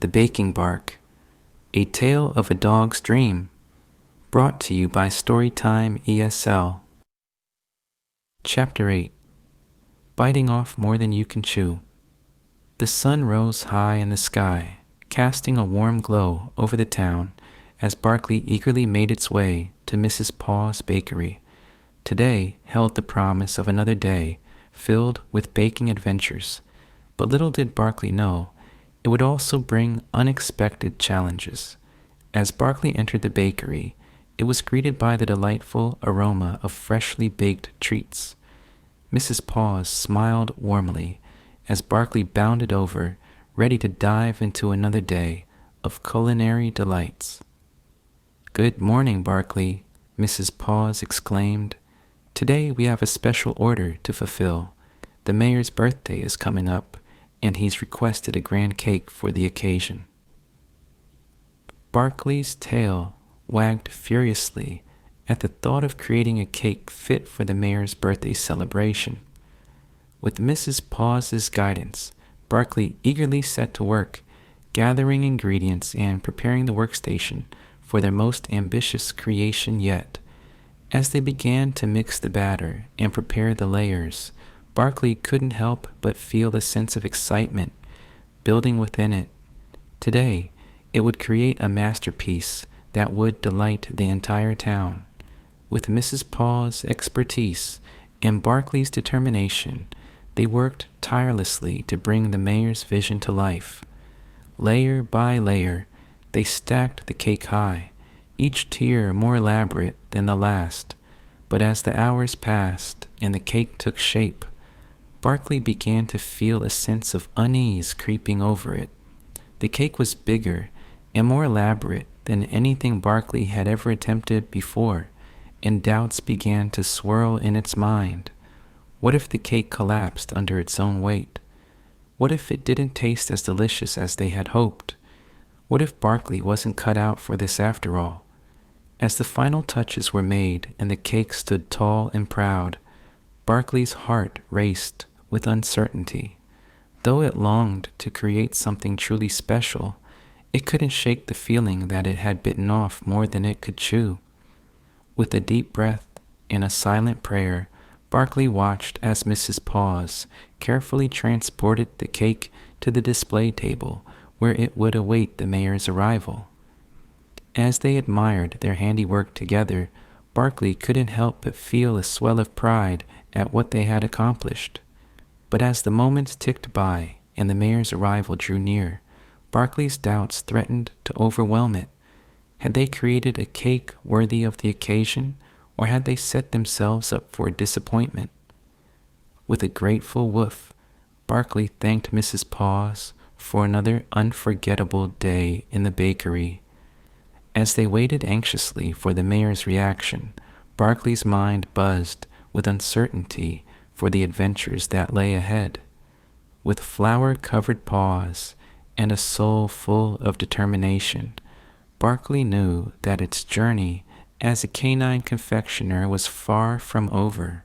The Baking Bark, A Tale of a Dog's Dream, brought to you by Storytime ESL. Chapter 8. Biting Off More Than You Can Chew. The sun rose high in the sky, casting a warm glow over the town as Barkley eagerly made its way to Mrs. Paws' bakery. Today held the promise of another day filled with baking adventures, but little did Barkley know it would also bring unexpected challenges. As Barkley entered the bakery, it was greeted by the delightful aroma of freshly baked treats. Mrs. Paws smiled warmly as Barkley bounded over, ready to dive into another day of culinary delights. "Good morning, Barkley," Mrs. Paws exclaimed. "Today we have a special order to fulfill. The mayor's birthday is coming up, and he's requested a grand cake for the occasion." Barkley's tail wagged furiously at the thought of creating a cake fit for the mayor's birthday celebration. With Mrs. Paws's guidance, Barkley eagerly set to work, gathering ingredients and preparing the workstation for their most ambitious creation yet. As they began to mix the batter and prepare the layers, Barkley couldn't help but feel a sense of excitement building within it. Today, it would create a masterpiece that would delight the entire town. With Mrs. Paws' expertise and Barkley's determination, they worked tirelessly to bring the mayor's vision to life. Layer by layer, they stacked the cake high, each tier more elaborate than the last. But as the hours passed and the cake took shape, Barkley began to feel a sense of unease creeping over it. The cake was bigger and more elaborate than anything Barkley had ever attempted before, and doubts began to swirl in its mind. What if the cake collapsed under its own weight? What if it didn't taste as delicious as they had hoped? What if Barkley wasn't cut out for this after all? As the final touches were made and the cake stood tall and proud, Barkley's heart raced with uncertainty. Though it longed to create something truly special, it couldn't shake the feeling that it had bitten off more than it could chew. With a deep breath and a silent prayer, Barkley watched as Mrs. Paws carefully transported the cake to the display table where it would await the mayor's arrival. As they admired their handiwork together, Barkley couldn't help but feel a swell of pride at what they had accomplished. But as the moments ticked by and the mayor's arrival drew near, Barkley's doubts threatened to overwhelm it. Had they created a cake worthy of the occasion, or had they set themselves up for disappointment? With a grateful woof, Barkley thanked Mrs. Paws for another unforgettable day in the bakery. As they waited anxiously for the mayor's reaction, Barkley's mind buzzed with uncertainty for the adventures that lay ahead. With flour-covered paws and a soul full of determination, Barkley knew that its journey as a canine confectioner was far from over.